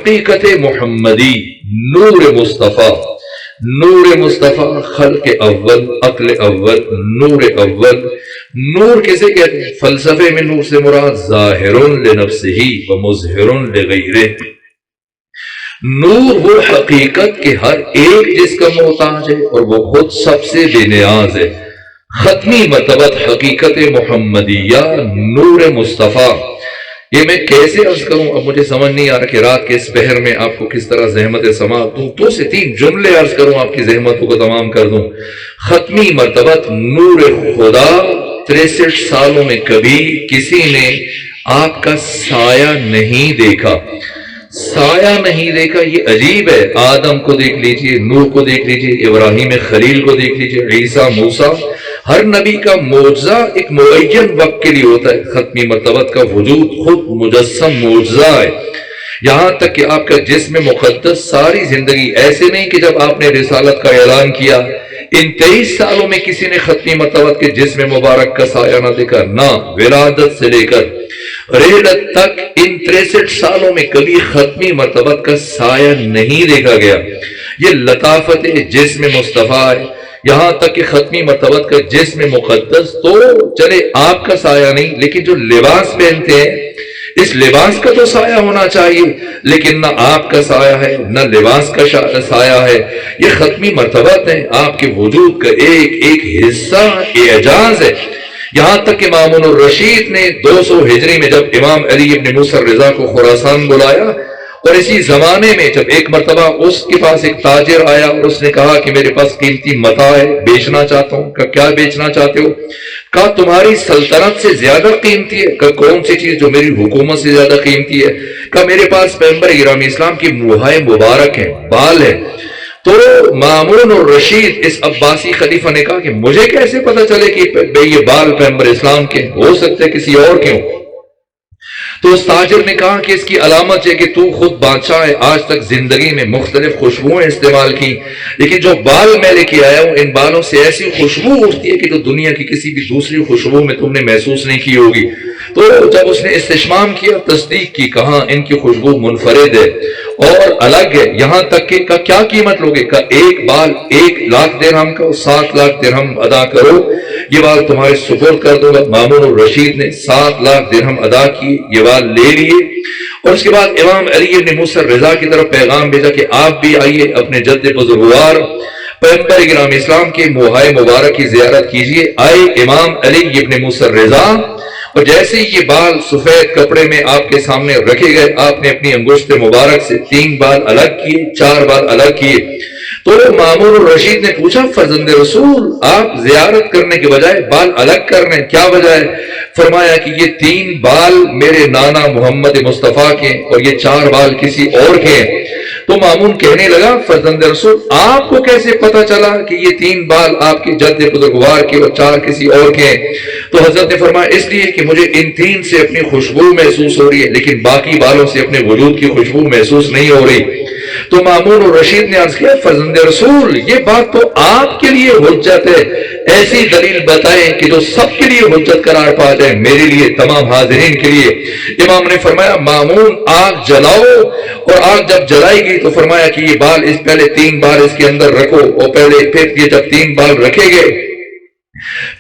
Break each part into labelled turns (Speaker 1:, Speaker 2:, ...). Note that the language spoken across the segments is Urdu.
Speaker 1: حقیقت محمدی، نور مصطفیٰ، نور مصطفیٰ خلق اول، عقل اول، نور اول۔ نور کسے کہتے ہیں؟ فلسفے میں نور سے مراد ظاہر لنفسہ و مظہر لغیرہ۔ نور وہ حقیقت کہ ہر ایک جس کا محتاج ہے اور وہ خود سب سے بے نیاز ہے۔ ختمی مرتبت حقیقت محمدیہ، نور مصطفیٰ۔ یہ میں کیسے عرض کروں؟ اب مجھے سمجھ نہیں آ رہا کہ رات کے اس پہر میں آپ کو کس طرح زحمت سماعت دوں، 2 سے 3 جملے عرض کروں، آپ کی زحمتوں کو تمام کر دوں۔ ختمی مرتبت نور خدا، 63 سالوں میں کبھی کسی نے آپ کا سایہ نہیں دیکھا، سایہ نہیں دیکھا۔ یہ عجیب ہے۔ آدم کو دیکھ لیجئے، نوح کو دیکھ لیجئے، ابراہیم خلیل کو دیکھ لیجئے، عیسیٰ، موسیٰ۔ ہر نبی کا معجزہ ایک معین وقت کے لیے ہوتا ہے۔ ختمی مرتبت کا وجود خود مجسم معجزہ ہے۔ یہاں تک کہ آپ کا جسم مقدس ساری زندگی، ایسے نہیں کہ جب آپ نے رسالت کا اعلان کیا ان 23 سالوں میں کسی نے ختمی مرتبت کے جسم مبارک کا سایہ نہ دیکھا، نہ ولادت سے لے کر رحلت تک ان 63 سالوں میں کبھی ختمی مرتبت کا سایہ نہیں دیکھا گیا۔ یہ لطافت جسم مصطفیٰ ہے۔ یہاں تک کہ ختمی مرتبت کا جسم مقدس تو چلے آپ کا سایہ نہیں، لیکن جو لباس پہنتے ہیں اس لباس کا تو سایہ ہونا چاہیے، لیکن نہ آپ کا سایہ ہے نہ لباس کا سایہ ہے۔ یہ ختمی مرتبت ہے، آپ کے وجود کا ایک ایک حصہ اعجاز ہے۔ یہاں تک کہ مامون الرشید نے 200 ہجری میں جب امام علی ابن موسیٰ رضا کو خراسان بلایا، اور اسی زمانے میں جب ایک مرتبہ اس کے پاس ایک تاجر آیا اور اس نے کہا کہ میرے پاس قیمتی متاع ہے، بیچنا چاہتا ہوں۔ کہا کیا بیچنا چاہتے ہو؟ کہا تمہاری سلطنت سے زیادہ قیمتی ہے۔ کہا کون سی چیز جو میری حکومت سے زیادہ قیمتی ہے؟ کہا میرے پاس پیغمبر گرامی اسلام کی موہائے مبارک ہیں، بال ہے۔ تو مامون الرشید اس عباسی خلیفہ نے کہا کہ مجھے کیسے پتا چلے کہ یہ بال پیغمبر اسلام کے؟ ہو سکتے کسی اور کے ہوں۔ تو اس تاجر نے کہا کہ اس کی علامت ہے کہ تو خود بادشاہ ہے، آج تک زندگی میں مختلف خوشبوئیں استعمال کی، لیکن جو بال میں لے کے آیا ہوں ان بالوں سے ایسی خوشبو اٹھتی ہے کہ جو دنیا کی کسی بھی دوسری خوشبو میں تم نے محسوس نہیں کی ہوگی۔ تو جب اس نے استشمام کیا، تصدیق کی، کہا ان کی خوشبو منفرد ہے اور الگ ہے۔ یہاں تک کہ کیا قیمت لوگے؟ کا ایک بال 1 لاکھ درہم کا، 7 لاکھ درہم ادا کرو، یہ بال تمہارے سپرد کر دوں گا۔ مامون الرشید نے 7 لاکھ درہم ادا کی، یہ بال لے لیے، اور اس کے بعد امام علی ابن موسیٰ رضا کی طرف پیغام بھیجا کہ آپ بھی آئیے، اپنے جد بزرگوار پیغمبر گرامی اسلام کے موہائے مبارک کی زیارت کیجیے۔ آئے امام علی ابن موسیٰ رضا، اور جیسے یہ بال سفید کپڑے میں آپ کے سامنے رکھے گئے، آپ نے اپنی انگشت مبارک سے 3 بال الگ کیے، 4 بال الگ کیے۔ تو مامون الرشید نے پوچھا فرزند رسول آپ زیارت کرنے کے بجائے بال الگ کر رہے ہیں، کیا وجہ ہے؟ فرمایا کہ یہ 3 بال میرے نانا محمد مصطفیٰ کے اور یہ 4 بال کسی اور کے ہیں۔ تو مامون کہنے لگا فرزند رسول آپ کو کیسے پتا چلا کہ یہ 3 بال آپ کے جد بزرگوار کے اور 4 کسی اور کے ہیں؟ تو حضرت نے فرمایا اس لیے کہ مجھے ان 3 سے اپنی خوشبو محسوس ہو رہی ہے، لیکن باقی بالوں سے اپنے وجود کی خوشبو محسوس نہیں ہو رہی۔ تو مامون الرشید نے عرض کیا فرزند رسول یہ بات تو آپ کے لیے حجت ہے، ایسی دلیل بتائیں کہ جو سب کے لیے حجت قرار پا جائے، میرے لیے، تمام حاضرین کے لیے۔ امام نے فرمایا مامون آگ جلاؤ، اور آگ جب جلائی گئی تو فرمایا کہ یہ بال اس پہلے 3 بال اس کے اندر رکھو، اور پھر یہ جب 3 بال رکھے گئے،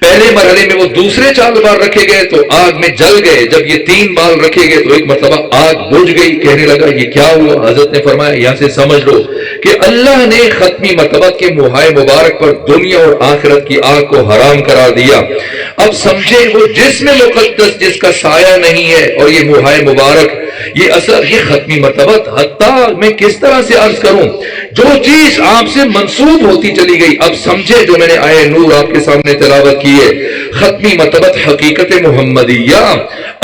Speaker 1: پہلے مرحلے میں وہ دوسرے 4 بال رکھے گئے تو آگ میں جل گئے، جب یہ 3 بال رکھے گئے تو ایک مرتبہ آگ بجھ گئی۔ کہنے لگا یہ کیا ہوا؟ حضرت نے فرمایا یہاں سے سمجھ لو کہ اللہ نے ختمی مرتبت کے موہائے مبارک پر دنیا اور آخرت کی آگ کو حرام قرار دیا۔ اب سمجھے وہ جسم مقدس جس کا سایہ نہیں ہے اور یہ موہائے مبارک، یہ اثر، یہ ختمی مرتبت، حتیٰ میں کس طرح سے عرض کروں، جو چیز آپ سے منسوب ہوتی چلی گئی، اب سمجھے جو میں نے آئے نور آپ کے سامنے تلاوت کی ہے، ختمی مرتبت حقیقت محمدیہ۔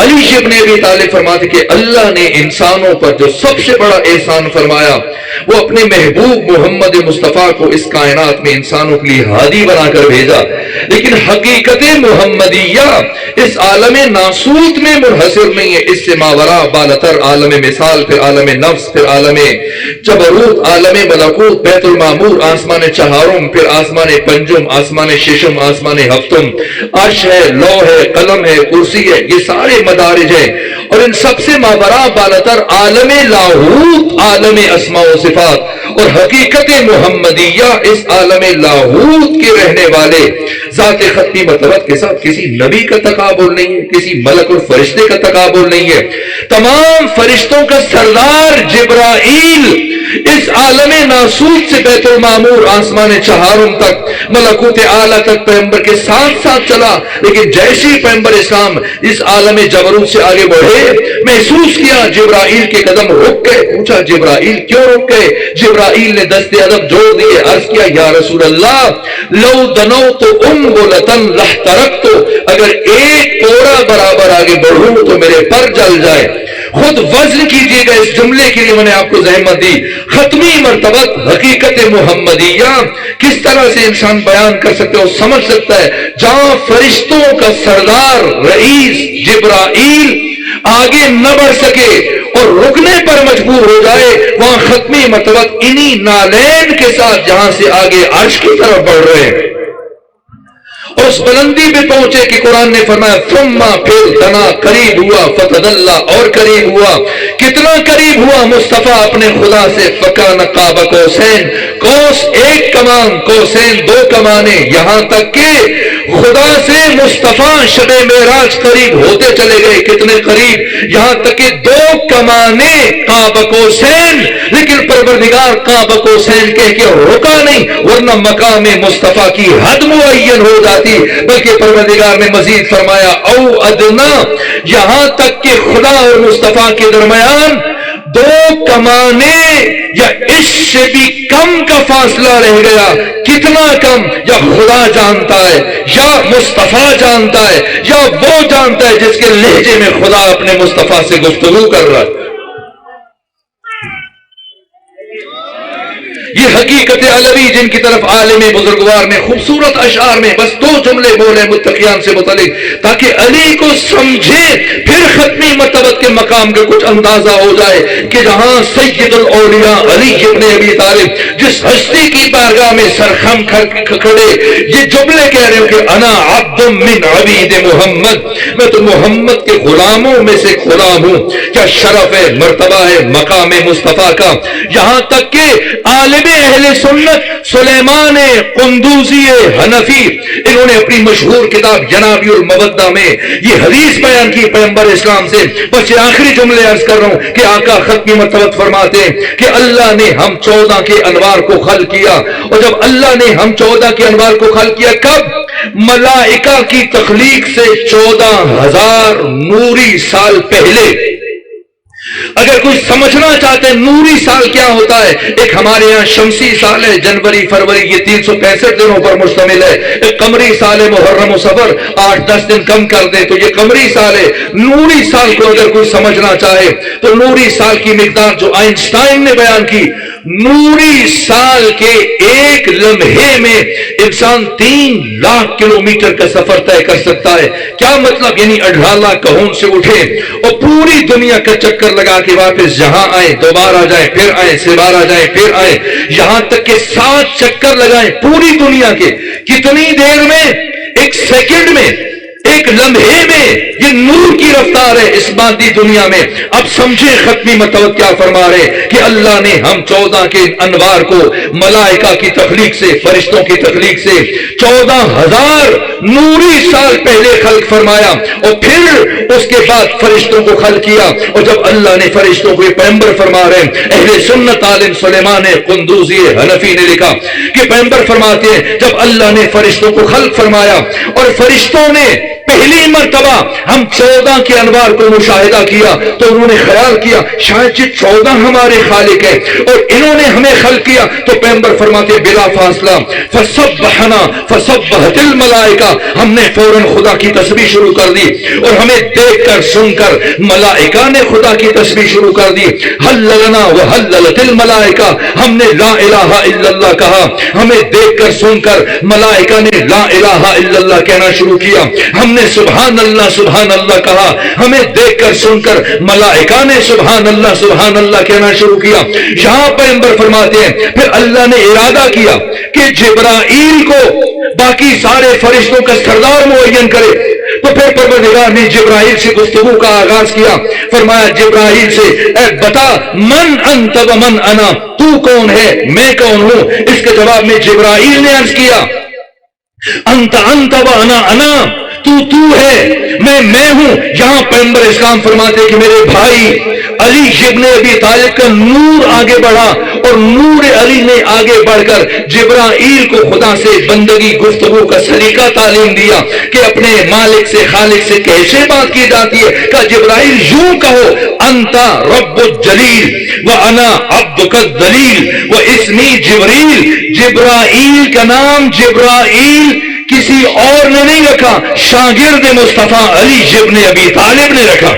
Speaker 1: علی ابن ابی طالب فرماتے کہ اللہ نے انسانوں پر جو سب سے بڑا احسان فرمایا وہ اپنے محبوب محمد مصطفیٰ کو اس کائنات میں انسانوں کے لیے ہادی بنا کر بھیجا، لیکن حقیقت محمدیہ اس عالم ناسوت میں منحصر نہیں ہے، اس سے ماورا بالتر عالم مثال، پھر عالم نفس، پھر عالم جبروت، عالم ملکوت، بیت المعمور، آسمان چہارم، پھر آسمان پنجم، آسمان ششم، آسمان ہفتم، عرش ہے، لوح ہے، قلم ہے، کرسی ہے، یہ سارے مدارج ہیں، اور ان سب سے مابرا بالاتر عالم لاہوت، عالم اسماء و صفات اور حقیقت محمدیہ، اس عالم لاہوت کے رہنے والے ذات ختمی مطلبت کے ساتھ کسی نبی کا تقابل نہیں ہے، کسی ملک اور فرشتے کا تقابل نہیں ہے۔ تمام فرشتوں کا سردار جبرائیل اس عالم ناسوت سے بیت المعمور، آسمان چہارم تک، ملکوت اعلیٰ تک پیغمبر کے ساتھ ساتھ چلا، لیکن جیسے ہی پیغمبر اسلام اس عالم جبروت سے آگے بڑھے، محسوس کیا جبرائیل کے قدم رک گئے۔ پوچھا جبرائیل کیوں رک گئے؟ جبرائیل نے دست ادب جوڑ دیے، عرض کیا یا رسول اللہ لو دنوت انبلۃ لاحترقت، اگر ایک کوڑا برابر آگے بڑھوں تو میرے پر جل جائے۔ خود وزن کیجئے گا اس جملے کے لیے میں نے آپ کو زحمت دی۔ ختمی مرتبت حقیقت محمدیہ کس طرح سے انسان بیان کر سکتے اور سمجھ سکتا ہے؟ جہاں فرشتوں کا سردار رئیس جبرائیل آگے نہ بڑھ سکے اور رکنے پر مجبور ہو جائے، وہاں ختمی مرتبت انہی نالین کے ساتھ جہاں سے آگے عرش کی طرف بڑھ رہے ہیں، اور اس بلندی پہ پہنچے کہ قرآن نے فرمایا ثم، پھر دنا، قریب ہوا، فتدلی، اور قریب ہوا۔ کتنا قریب ہوا مصطفیٰ اپنے خدا سے؟ فکان قاب قوسین، قوس ایک کمان، قوسین دو کمانے، یہاں تک کہ خدا سے مصطفیٰ شب معراج قریب ہوتے چلے گئے۔ کتنے قریب؟ یہاں تک کہ دو کمانے قاب قوسین، لیکن پروردگار قاب قوسین کہہ کے رکا نہیں، ورنہ مقام مصطفیٰ کی حد معین ہو جاتی، بلکہ پروردگار نے مزید فرمایا او ادنا، یہاں تک کہ خدا اور مصطفیٰ کے درمیان دو کمانے یا اس سے بھی کم کا فاصلہ رہ گیا۔ کتنا کم؟ یا خدا جانتا ہے، یا مصطفیٰ جانتا ہے، یا وہ جانتا ہے جس کے لہجے میں خدا اپنے مصطفیٰ سے گفتگو کر رہا ہے۔ یہ حقیقت علوی جن کی طرف عالم بزرگوار نے خوبصورت اشعار میں بس دو جملے بولے متقیان سے متعلق، تاکہ علی کو سمجھے، پھر ختمی مرتبت کے مقام کا کچھ اندازہ ہو جائے کہ جہاں سید الاولیاء علی ابن ابی طالب جس ہستی کی بارگاہ میں سرخم کھڑے یہ جملے کہہ رہے ہو کہ انا عبد من عبید محمد، میں تو محمد کے غلاموں میں سے غلام ہوں۔ کیا شرف ہے، مرتبہ ہے مقام مصطفیٰ کا۔ یہاں تک کہ عالم اہل سنت سلیمان قندوزی حنفی، انہوں نے اپنی مشہور کتاب جنابی المودہ میں یہ حدیث بیان کی پیغمبر اسلام سے، بس یہ آخری جملے عرض کر رہا ہوں کہ آقا ختمی مرتبت فرماتے ہیں کہ اللہ نے ہم 14 کے انوار کو خلق کیا، اور جب اللہ نے ہم 14 کے انوار کو خلق کیا کب؟ ملائکہ کی تخلیق سے 14,000 نوری سال پہلے۔ اگر کوئی سمجھنا چاہتے ہیں نوری سال کیا ہوتا ہے، ایک ہمارے ہاں شمسی سال ہے جنوری فروری، یہ 365 دنوں پر مشتمل ہے۔ ایک قمری سال ہے محرم و صفر، 8-10 دن کم کر دیں تو یہ قمری سال ہے۔ نوری سال کو اگر کوئی سمجھنا چاہے تو نوری سال کی مقدار جو آئنسٹائن نے بیان کی، نوری سال کے ایک لمحے میں انسان 3 لاکھ کلومیٹر کا سفر طے کر سکتا ہے۔ کیا مطلب؟ یعنی 18 لاکھ کہون سے اٹھے اور پوری دنیا کا چکر لگا کے واپس جہاں آئیں، دوبارہ جائیں، پھر آئیں، دوبارہ جائیں، پھر آئیں، یہاں تک کہ 7 چکر لگائیں پوری دنیا کے۔ کتنی دیر میں؟ 1 سیکنڈ میں، 1 لمحے میں۔ یہ نور کی رفتار ہے اس مادی دنیا میں۔ اب سمجھے ختمی مرتبت کیا فرما رہے کہ اللہ نے ہم 14 کے انوار کو ملائکہ کی تخلیق سے، فرشتوں کی تخلیق سے 14,000 نوری سال پہلے خلق فرمایا، اور پھر اس کے بعد فرشتوں کو خلق کیا۔ اور جب اللہ نے فرشتوں کو، یہ پیغمبر فرما رہے ہیں، اہل سنت عالم سلیمان قندوزی حنفی نے لکھا کہ پیغمبر فرماتے ہیں جب اللہ نے فرشتوں کو خلق فرمایا اور فرشتوں نے پہلی مرتبہ ہم 14 کے انوار کو مشاہدہ کیا تو انہوں نے خیال کیا شاید یہ 14 ہمارے خالق ہیں اور انہوں نے ہمیں خلق کیا۔ تو پیغمبر فرماتے بلا فاصلہ فسبحنا فسبحت الملائکہ، ہم نے فوراً خدا کی تسبیح شروع کر دی، اور ہمیں دیکھ کر سن کر ملائکہ نے خدا کی تسبیح شروع کر دی۔ حللنا وحللت الملائکہ، ہم نے لا الہ الا اللہ کہا، ہمیں دیکھ کر سن کر ملائکہ نے لا الہ الا اللہ کہنا شروع کیا۔ ہم نے نے سبحان اللہ کہا، ہمیں دیکھ کر سن کر ملائکہ نے سبحان اللہ کہنا شروع کیا۔ یہاں پیغمبر فرماتے ہیں پھر اللہ نے ارادہ کیا کہ جبرائیل کو باقی سارے فرشتوں کا سردار معین کرے، تو پھر پروردگار نے جبرائیل سے گفتگو کا آغاز کیا۔ فرمایا جبرائیل سے اے بتا من انت و من انا، تو کون ہے میں کون ہوں؟ اس کے جواب میں جبرائیل نے عرض کیا انت و انا، تو ہے میں ہوں۔ یہاں پیغمبر اسلام فرماتے کہ میرے بھائی علی ابن ابی طالب کا نور آگے بڑھا، اور نور علی نے آگے بڑھ کر جبرائیل کو خدا سے بندگی گفتگو کا سلیقہ تعلیم دیا کہ اپنے مالک سے خالق سے کیسے بات کی جاتی ہے۔ کہ جبرائیل یوں کہو انت رب الجلیل و انا عبدک الذلیل و اسمی جبریل۔ جبرائیل کا نام جبرائیل کسی اور نے نہیں رکھا، شاگرد مصطفیٰ علی ابن ابی طالب نے رکھا۔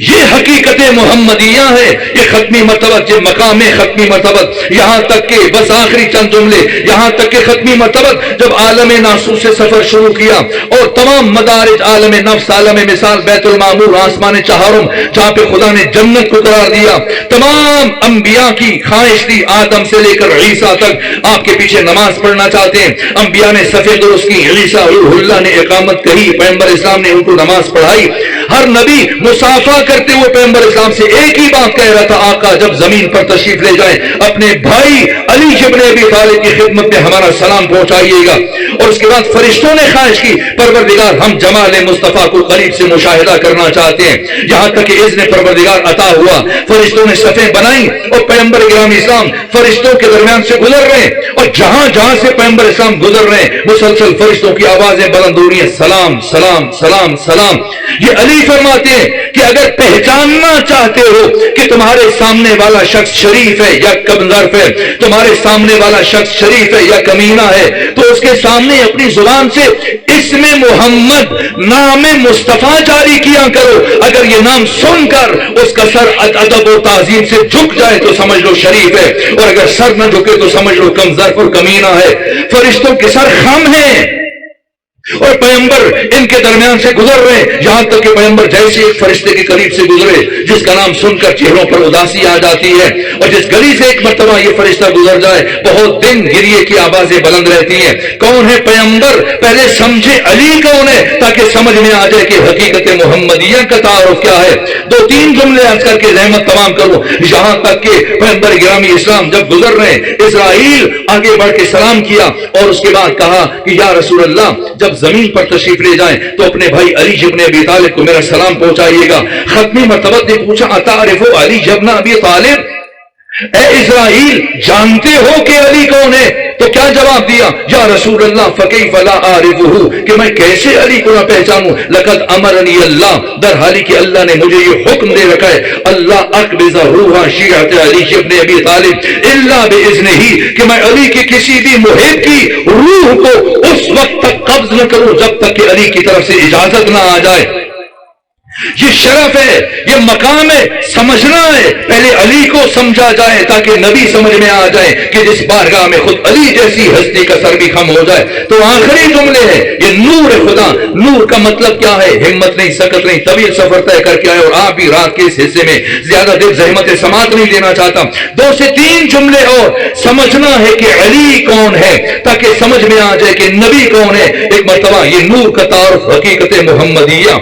Speaker 1: یہ حقیقت محمدیہ ہے، یہ ختمی مرتبہ، یہ مقام ختمی مرتبہ، یہاں تک کہ بس آخری چند جملے، یہاں تک کہ ختمی مرتبہ جب عالم ناسوس سے سفر شروع کیا اور تمام مدارج عالم نفس، عالم مثال، بیت المعمور، آسمان چہارم جہاں پہ خدا نے جنت کو قرار دیا، تمام انبیاء کی خواہش تھی آدم سے لے کر عیسیٰ تک آپ کے پیچھے نماز پڑھنا چاہتے ہیں۔ انبیاء نے صفے درست کی، عیسیٰ روح اللہ نے اقامت کہی، پیغمبر اسلام نے ان کو نماز پڑھائی۔ ہر نبی مسافہ کرتے ہوئے پیغمبر اسلام سے ایک ہی بات کہہ رہا تھا، آقا جب زمین پر تشریف لے جائیں اپنے بھائی علی ابن ابی طالب کی خدمت میں ہمارا سلام پہنچائیے گا۔ اور اس کے بعد فرشتوں نے خواہش کی پروردگار ہم جمال مصطفیٰ کو قریب سے مشاہدہ کرنا چاہتے ہیں، یہاں تک کہ اذن پروردگار عطا ہوا، فرشتوں نے صفیں بنائیں اور پیغمبر گرامی اسلام فرشتوں کے درمیان سے گزر رہے ہیں، اور جہاں جہاں سے پیغمبر اسلام گزر رہے ہیں مسلسل فرشتوں کی آوازیں بلند ہو رہی ہیں، سلام سلام سلام سلام۔ یہ علی فرماتے ہیں کہ اگر پہچاننا چاہتے ہو کہ تمہارے سامنے والا شخص شریف ہے یا کمظرف ہے، تمہارے سامنے والا شخص شریف ہے یا کمینہ ہے، تو اس کے سامنے اپنی زبان سے اسم محمد نام مصطفیٰ جاری کیا کرو۔ اگر یہ نام سن کر اس کا سر ادب و تعظیم سے جھک جائے تو سمجھ لو شریف ہے، اور اگر سر نہ جھکے تو سمجھ لو کمظرف اور کمینہ ہے۔ فرشتوں کے سر خم ہیں اور پیغمبر ان کے درمیان سے گزر رہے ہیں، یہاں تک کہ پیغمبر جیسے ایک فرشتے کے قریب سے گزرے جس کا نام سن کر چہروں پر اداسی آ جاتی ہے، اور جس گلی سے ایک مرتبہ یہ فرشتہ گزر جائے بہت دن گریے کی آوازیں بلند رہتی ہیں۔ کون ہے پیغمبر؟ پہلے سمجھے علی کون ہے تاکہ سمجھ میں آ جائے کہ حقیقت محمدیہ کا تعارف کیا ہے۔ دو تین جملے عرض کر کے رحمت تمام کرو۔ یہاں تک کہ پیغمبر گرامی اسلام جب گزر رہے اسرائیل آگے بڑھ کے سلام کیا اور اس کے بعد کہا کہ یا رسول اللہ جب زمین پر تشریف لے جائیں تو اپنے بھائی علی ابن ابی طالب کو میرا سلام پہنچائیے گا۔ ختمی مرتبہ نے پوچھا اتعرف علی ابن ابی طالب، اے اسرائیل جانتے ہو کہ علی کون ہے؟ تو کیا جواب دیا؟ یا رسول اللہ فکیف لا اعرفہ، کہ میں کیسے علی کو نہ پہچانوں؟ لقد امرنی اللہ، در حالی کہ اللہ نے مجھے یہ حکم دے رکھا ہے، اللہ اقبض روح شیعۃ علی ابن ابی طالب الا باذنہ، کہ میں علی کے کسی بھی محب کی روح کو اس وقت تک قبض نہ کروں جب تک کہ علی کی طرف سے اجازت نہ آ جائے۔ یہ شرف ہے، یہ مقام ہے، سمجھنا ہے، پہلے علی کو سمجھا جائے تاکہ نبی سمجھ میں آ جائے کہ جس بارگاہ میں خود علی جیسی ہستی کا سر بھی خم ہو جائے۔ تو آخری جملے ہے یہ نور خدا۔ نور کا مطلب کیا ہے؟ ہمت نہیں، سکت نہیں، طویل سفر طے کر کے آئے، اور آپ بھی رات کے اس حصے میں زیادہ دیر زحمت سماعت نہیں دینا چاہتا۔ دو سے تین جملے اور سمجھنا ہے کہ علی کون ہے تاکہ سمجھ میں آ جائے کہ نبی کون ہے۔ ایک مرتبہ یہ نور کا تعارف حقیقت محمدیہ،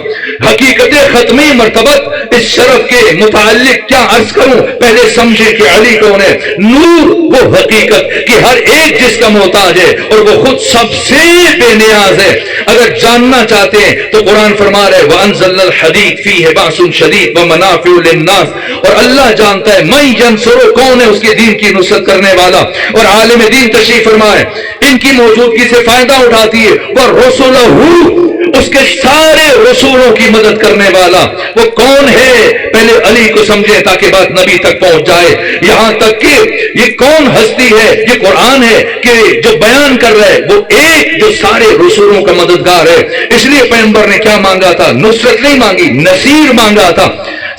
Speaker 1: حقیقت ختمی مرتبہ، اس شرف کے متعلق کیا عرض کروں؟ پہلے سمجھے کہ علی کون ہے۔ نور وہ حقیقت کہ ہر ایک جس کا محتاج ہے اور وہ خود سب سے بے نیاز ہے۔ اگر جاننا چاہتے ہیں تو قرآن فرما رہے وَأَنزَلْنَا الْحَدِيدَ فِيهِ بَأْسٌ شَدِيدٌ وَمَنَافِعُ لِلنَّاسِ، اور اللہ جانتا ہے مَن يَنصُرُ، کون ہے اس کے دین کی نصرت کرنے والا، اور عالم دین تشریف فرمائے ان کی موجودگی سے فائدہ اٹھاتی ہے، وَرُسُلُهُ، اس کے سارے رسولوں کی مدد کرنے والا وہ کون ہے؟ پہلے علی کو سمجھے تاکہ بات نبی تک پہنچ جائے۔ یہاں تک کہ یہ کون ہستی ہے؟ یہ قرآن ہے کہ جو بیان کر رہا ہے وہ ایک جو سارے رسولوں کا مددگار ہے۔ اس لیے پیغمبر نے کیا مانگا تھا؟ نصرت نہیں مانگی، نصیر مانگا تھا۔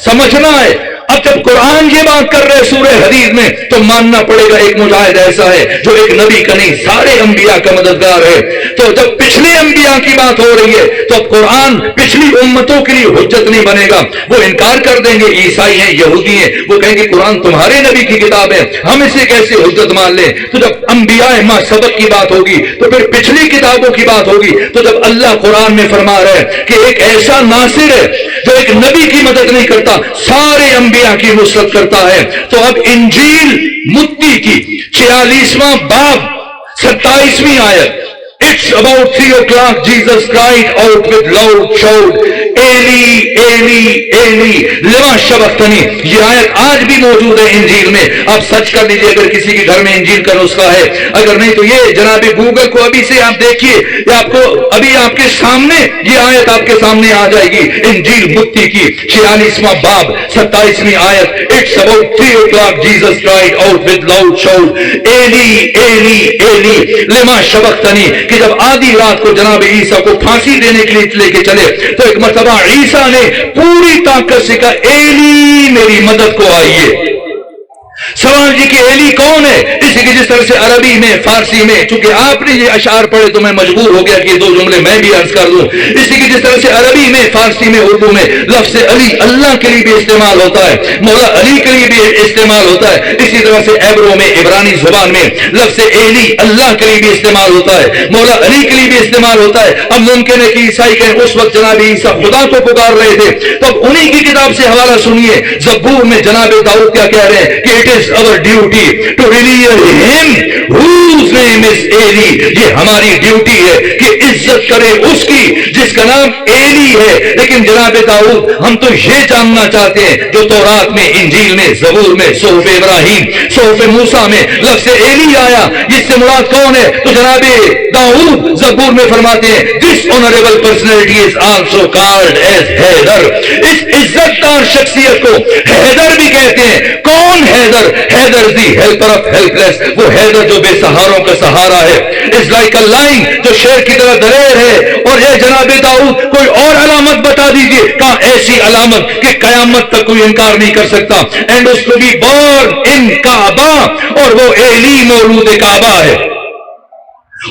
Speaker 1: سمجھنا ہے اب جب قرآن یہ بات کر رہے سورہ حدید میں تو ماننا پڑے گا ایک مجاہد ایسا ہے جو ایک نبی کا نہیں سارے انبیاء کا مددگار ہے. تو جب پچھلے انبیاء کی بات ہو رہی ہے تو اب قرآن پچھلی امتوں کے لیے حجت نہیں بنے گا. وہ انکار کر دیں گے، عیسائی ہیں، یہودی ہیں، وہ کہیں گے قرآن تمہارے نبی کی کتاب ہے، ہم اسے کیسے حجت مان لیں. تو جب انبیاء ما سبق کی بات ہوگی تو پھر پچھلی کتابوں کی بات ہوگی. تو جب اللہ قرآن میں فرما رہا ہے کہ ایک ایسا ناصر ہے جو ایک نبی کی مدد نہیں کرتا، سارے انبیاء کی نصرت کرتا ہے، تو اب انجیل متی کی 46واں باب 27ویں آیت، It's about 3 o'clock. Jesus cried out with loud shout, Eli, Eli, Eli, lima sabaqtani. یہ آیت آج بھی موجود ہے انجیل میں. آپ سچ کر لیجئے اگر کسی کے گھر میں انجیل کا نسخہ ہے، اگر نہیں تو یہ جناب گوگل کو ابھی سے آپ دیکھیے، یہ آپ کو ابھی آپ کے سامنے یہ آیت آپ کے سامنے آ جائے گی. انجیل متی کی 46واں باب 27ویں آیت. It's about 3 o'clock. Jesus cried out with loud shout, Eli, Eli, Eli, lima sabaqtani. کہ جب آدھی رات کو جناب عیسیٰ کو پھانسی دینے کے لیے لے کے چلے تو ایک مرتبہ عیسیٰ نے پوری طاقت سے کہا ایلی میری مدد کو آئیے. سوال جی کہ ایلی کون ہے؟ اسی کی جس طرح سے عربی میں فارسی میں، چونکہ آپ نے یہ اشعار پڑھے تو میں مجبور ہو گیا کہ یہ 2 جملے میں بھی عرض کر دوں. اسی کی جس طرح سے عربی میں، فارسی میں، اردو میں لفظ علی اللہ کے لیے بھی استعمال ہوتا ہے، مولا علی کے لیے بھی استعمال ہوتا ہے. اسی طرح سے عبروں میں، عبرانی زبان میں لفظ ایلی اللہ کے لیے بھی استعمال ہوتا ہے، مولا علی کے لیے بھی استعمال ہوتا ہے. اب ممکن ہے کہ عیسائی کہیں اس وقت جناب عیسیٰ خدا کو پکار رہے تھے، تو اب انہی کی کتاب سے حوالہ سنیے. زبور میں جناب داؤد کیا کہہ رہے ہیں کہ it is our duty to revere him whose name is Eli. یہ ہماری ڈیوٹی ہے کہ عزت کرے اس کی جس کا نام ایلی ہے. لیکن جناب داؤد ہم تو یہ جاننا چاہتے ہیں جو تورات میں، انجیل میں، زبور میں، صحف ابراہیم، صحف موسیٰ میں لفظ ایلی آیا، اس سے مراد کون ہے؟ تو جناب داؤد زبور میں فرماتے ہیں this honorable personality is also called as Haider. اس عزت دار شخصیت کو حیدر بھی کہتے ہیں. کون حیدر؟ حیدر دی ہیلپر آف ہیلپ لیس، وہ حیدر جو بے سہاروں کا سہارا ہے. از لائک اے لائن، جو شیر کی طرح دلیر ہے. اور یہ جناب داؤد کوئی اور علامت بتا دیجئے، کہاں ایسی علامت کہ قیامت تک کوئی انکار نہیں کر سکتا. اینڈ اس کو بھی بورن ان کعبہ، اور وہ ایلی مولود کعبہ ہے.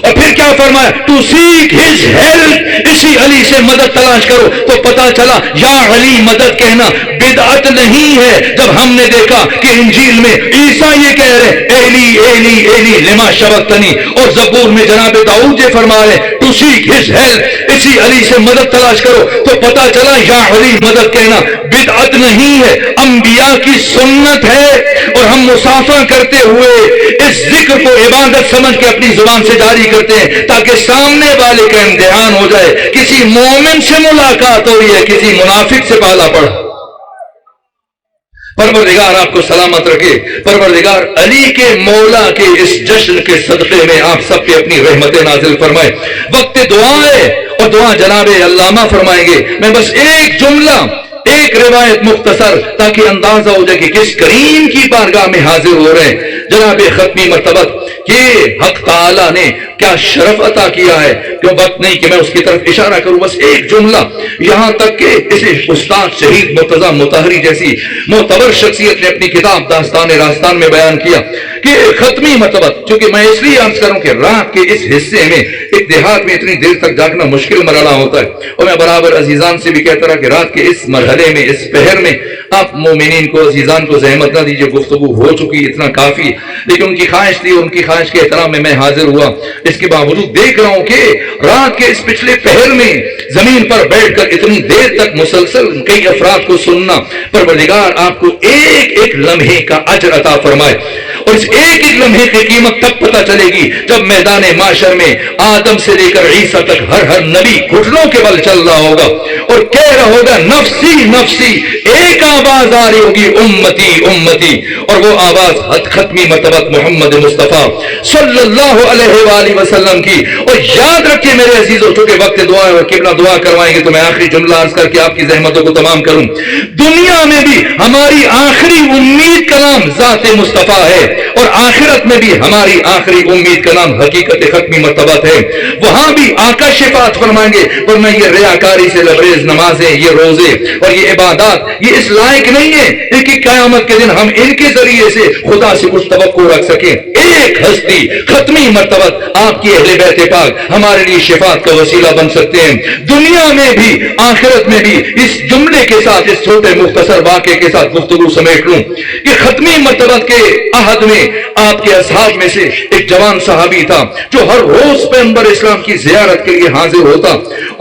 Speaker 1: اور پھر کیا فرمایا؟ ٹو سیک ہز ہیلپ، اسی علی سے مدد تلاش کرو. تو پتا چلا یا علی مدد کہنا بدعت نہیں ہے. جب ہم نے دیکھا کہ انجیل میں عیسیٰ یہ کہہ رہے ایلی ایلی ایلی لما شبقتنی، اور زبور میں جناب داؤد یہ فرما رہے ٹو سیک ہز ہیلپ، اسی علی سے مدد تلاش کرو. تو پتا چلا یا علی مدد کہنا بدعت نہیں ہے، انبیاء کی سنت ہے. اور ہم مسافہ کرتے ہوئے اس ذکر کو عبادت سمجھ کے اپنی زبان سے جاری کرتے ہیں تاکہ سامنے والے کا امتحان ہو جائے. کسی مومن سے ملاقات ہو رہی ہے، کسی منافق سے پالا پڑا. پروردگار آپ کو سلامت رکھے. پروردگار علی کے مولا کے اس جشن کے صدقے میں آپ سب پہ اپنی رحمت نازل فرمائے. وقت دعا ہے اور دعا جناب علامہ فرمائیں گے. میں بس ایک جملہ، ایک روایت مختصر، تاکہ اندازہ ہو جائے کہ کس کریم کی بارگاہ میں حاضر ہو رہے ہیں. جناب ختمی مرتبت کہ حق تعالی نے کیا شرف عطا کیا ہے، کیوں وقت نہیں کہ میں اس کی طرف اشارہ کروں. بس ایک جملہ، یہاں تک کہ اسے استاد شہید مرتضیٰ مطہری جیسی معتبر شخصیت نے اپنی کتاب داستان راستان میں بیان کیا کہ ختمی مرتبت، چونکہ میں اس لیے عرض کروں کہ رات کے اس حصے میں ایک دیہات میں اتنی دیر تک جاگنا مشکل مرحلہ ہوتا ہے. اور میں برابر عزیزان سے بھی کہتا رہا کہ رات کے اس مرحلے میں، اس پہر میں آپ مومنین کو، عزیزان کو زحمت نہ دیجیے. گفتگو ہو چکی، اتنا کافی. لیکن ان کی خواہش تھی، ان کی خواہش کے احترام میں حاضر ہوا. اس کے باوجود دیکھ رہا ہوں کہ رات کے اس پچھلے پہر میں زمین پر بیٹھ کر اتنی دیر تک مسلسل کئی افراد کو سننا، پروردگار آپ کو ایک ایک لمحے کا اجر عطا فرمائے. اور اس ایک ایک لمحے کی قیمت تب پتہ چلے گی جب میدان معاشر میں آدم سے لے کر عیسیٰ تک ہر نبی گھٹنوں کے بل چل رہا ہوگا اور کہہ رہا ہوگا نفسی نفسی. ایک آواز آ رہی ہوگی امتی امتی، اور وہ آواز ختمی مرتبت محمد مصطفیٰ صلی اللہ علیہ وآلہ وسلم کی. اور یاد رکھیں میرے عزیزوں، چونکہ وقت دعا ہے اور قبلہ دعا کروائیں گے تو میں آخری جملہ عرض کر کے آپ کی زحمتوں کو تمام کروں. دنیا میں بھی ہماری آخری امید کا نام ذات مصطفیٰ ہے. اور آخرت میں بھی ہماری آخری امید کا نام حقیقت ختمی مرتبت ہے، وہاں بھی آقا شفاعت فرمائیں گے، ورنہ یہ ریاکاری سے لبریز نمازیں، یہ روزے اور یہ عبادات یہ اس لائق نہیں ہے کہ قیامت کے دن ہم ان کے ذریعے سے خدا سے کچھ توقع رکھ سکیں۔ ایک ہستی ختمی مرتبت آپ کی اہل بیت پاک ہمارے لیے شفاعت کا وسیلہ بن سکتے ہیں، دنیا میں بھی آخرت میں بھی۔ اس جملے کے ساتھ، اس چھوٹے مختصر واقعے کے ساتھ گفتگو سمیٹ لوں کہ ختمی مرتبت کے عہد میں آپ کے اصحاب میں سے ایک جوان صحابی تھا جو ہر روز پیغمبر اسلام کی زیارت کے لیے حاضر ہوتا،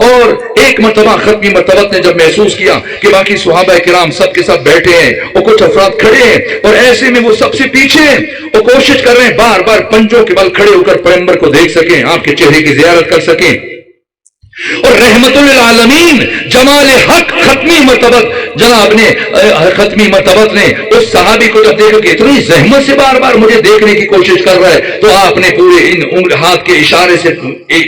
Speaker 1: اور ایک مرتبہ ختمی مرتبت نے جب محسوس کیا کہ باقی صحابہ کرام سب کے ساتھ بیٹھے ہیں اور کچھ افراد کھڑے ہیں اور ایسے میں وہ سب سے پیچھے ہیں اور کوشش کر رہے ہیں بار بار پنجوں کے بل کھڑے ہو کر پیغمبر کو دیکھ سکیں، آپ کے چہرے کی زیارت کر سکیں، اور رحمت للعالمین جمال حق ختمی مرتبت جناب نے ختمی مرتبت نے اس صحابی کو جب دیکھا کہ اتنی زحمت سے بار بار مجھے دیکھنے کی کوشش کر رہا ہے، تو آپ نے پورے ان ہاتھ کے اشارے سے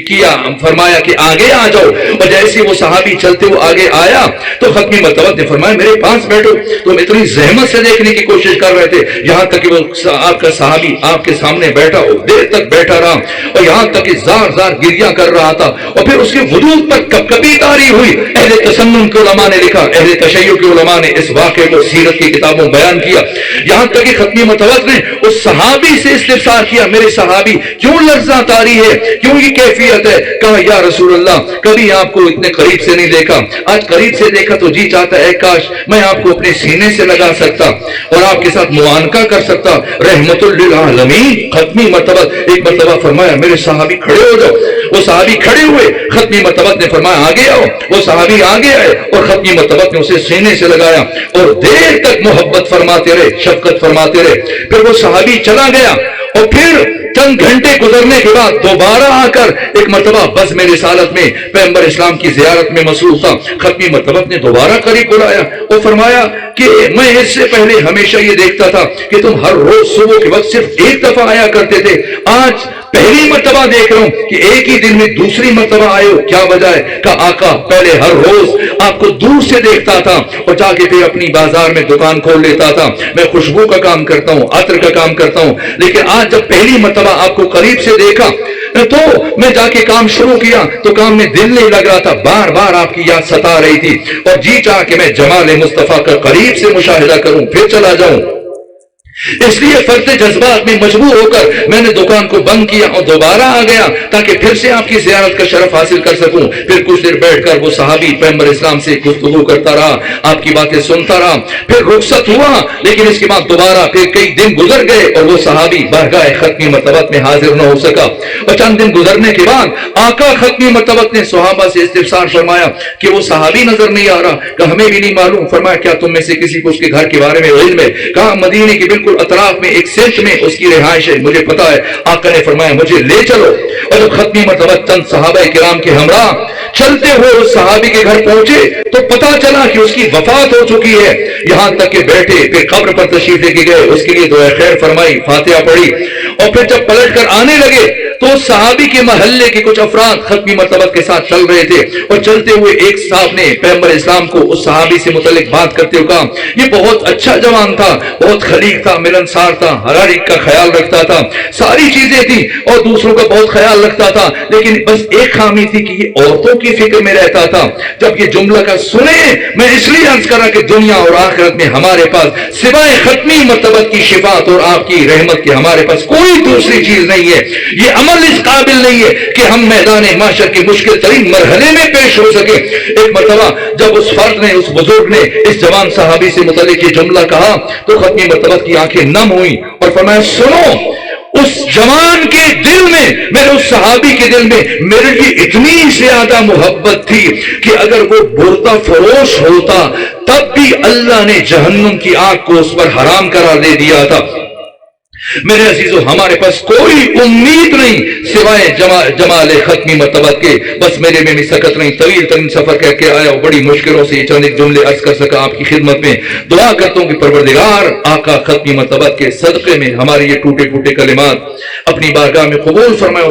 Speaker 1: کیا، فرمایا کہ آگے آ جاؤ، اور جیسے وہ صحابی چلتے ہوئے آگے آیا تو ختمی مرتبت نے فرمایا میرے پاس بیٹھو، تم اتنی زحمت سے دیکھنے کی کوشش کر رہے تھے، یہاں تک کہ وہ آپ کا صحابی آپ کے سامنے بیٹھا ہو، دیر تک بیٹھا رہا، اور یہاں تک کہ زار زار گریہ کر رہا تھا، اور پھر اس کے وجود پر کب کبھی تاری ہوئی۔ اہل تسنن کے علماء نے لکھا، اہل تشیع کے علماء نے اس واقعے کو سیرت کی کتابوں بیان کیا، یہاں تک کہ ختمی مرتبت نے اس صحابی سے استفسار کیا میرے صحابی کیوں لرزاں تاری ہے، کیوں یہ کیفیت ہے؟ کہا یا رسول اللہ کبھی آپ کو اتنے قریب سے نہیں دیکھا، آج قریب سے دیکھا تو جی چاہتا ہے کاش میں آپ کو اپنے سینے سے لگا سکتا اور آپ کے ساتھ معانقہ کر سکتا۔ رحمت للعالمین ختمی مرتبت ایک مرتبہ فرمایا میرے صحابی کھڑے ہو جاؤ، وہ صحابی کھڑے ہوئے، ختمی مرتبت نے فرمایا آگے آؤ، وہ صحابی آگے آئے اور ختمی مرتبت نے اسے سینے سے لگایا اور دیر تک محبت فرماتے رہے، شفقت فرماتے رہے، پھر وہ صحابی چلا گیا، اور پھر چند گھنٹے گزرنے کے بعد دوبارہ آ کر ایک مرتبہ بس میں رسالت میں پیغمبر اسلام کی زیارت میں مصروف تھا، ختمی مرتبت نے دوبارہ قریب بلایا اور فرمایا کہ میں اس سے پہلے ہمیشہ یہ دیکھتا تھا کہ تم ہر روز صبح کے وقت صرف ایک دفعہ آیا کرتے تھے، آج پہلی مرتبہ دیکھ رہا ہوں کہ ایک ہی دن میں دوسری مرتبہ آئے ہو، کیا وجہ ہے؟ کہا آقا پہلے ہر روز آپ کو دور سے دیکھتا تھا اور جا کے پھر اپنی بازار میں دکان کھول لیتا تھا، میں خوشبو کا کام کرتا ہوں، عطر کا کام کرتا ہوں، لیکن آج جب پہلی مرتبہ آپ کو قریب سے دیکھا تو میں جا کے کام شروع کیا تو کام میں دل نہیں لگ رہا تھا، بار بار آپ کی یاد ستا رہی تھی اور جی چاہ کہ میں جمال مصطفیٰ کا قریب سے مشاہدہ کروں پھر چلا جاؤں، اس لیے فرد جذبات میں مجبور ہو کر میں نے دکان کو بند کیا اور دوبارہ آ گیا تاکہ پھر سے آپ کی زیارت کا شرف حاصل کر سکوں۔ پھر کچھ دیر بیٹھ کر وہ صحابی پیغمبر اسلام سے گفتگو کرتا رہا، آپ کی باتیں سنتا رہا، پھر رخصت ہوا، لیکن اس کے بعد دوبارہ پھر کئی دن گزر گئے اور وہ صحابی بارگاہ ختمی مرتبت میں حاضر نہ ہو سکا، اور چند دن گزرنے کے بعد آقا ختمی مرتبت نے صحابہ سے استفسار فرمایا کہ وہ صحابی نظر نہیں آ رہا، کہ ہمیں بھی نہیں معلوم، فرمایا کیا تم میں سے کسی کو اس کے گھر کے بارے میں علم ہے؟ کہا مدینے کی بالکل اطراف میں ایک سمت میں اس کی رہائش ہے، مجھے پتا ہے۔ آقا نے فرمایا مجھے لے چلو، اور جب ختمی مرتبہ چند صحابہ کرام کے ہمراہ چلتے ہوئے اس صحابی کے گھر پہنچے تو پتا چلا کہ اس کی وفات ہو چکی ہے، یہاں تک کہ بیٹھے پھر قبر پر تشریف لے کے گئے، اس کے لیے دعا خیر فرمائی، فاتحہ پڑھی، اور پھر جب پلٹ کر آنے لگے تو صحابی کے محلے کے کچھ افراد ختمی مرتبت کے ساتھ چل رہے تھے، اور چلتے ہوئے ایک صاحب نے پیغمبر اسلام کو اس صحابی سے متعلق بات کرتے ہوئے کہا یہ بہت اچھا جوان تھا، بہت خلیق تھا، ملنسار تھا، ہر ایک کا خیال رکھتا تھا، ساری چیزیں تھی اور دوسروں کا بہت خیال رکھتا تھا، لیکن بس ایک خامی تھی کہ یہ عورتوں کی فکر میں رہتا تھا۔ جب یہ جملہ کا سنے میں اس لیے عرض کرا کہ دنیا اور آخرت میں ہمارے پاس سوائے ختمی مرتبت کی شفاعت اور آپ کی رحمت کے ہمارے پاس کوئی دوسری چیز نہیں ہے، یہ عمل اس قابل نہیں ہے کہ ہم میدان محشر کے مشکل ترین مرحلے میں پیش ہو سکے۔ ایک مرتبہ جب اس فرد نے، اس بزرگ نے اس جوان صحابی سے متعلق یہ جملہ کہا تو ختمی مرتبت کی آنکھیں نم ہوئی اور فرمایا سنو، اس جوان کے دل میں، میرے اس صحابی کے دل میں میرے لیے اتنی زیادہ محبت تھی کہ اگر وہ بردہ فروش ہوتا تب بھی اللہ نے جہنم کی آگ کو اس پر حرام قرار دے دیا تھا۔ میرے عزیزو ہمارے پاس کوئی امید نہیں سوائے جمال ختمی مرتبت کے، بس میرے میں بھی سکت نہیں، طویل ترین سفر کر کے آیا، بڑی مشکلوں سے یہ چند ایک جملے عرض کر سکا آپ کی خدمت میں۔ دعا کرتا ہوں کہ پروردگار آقا ختمی مرتبت کے صدقے میں ہمارے یہ ٹوٹے پھوٹے کلمات اپنی بارگاہ میں قبول فرمائے۔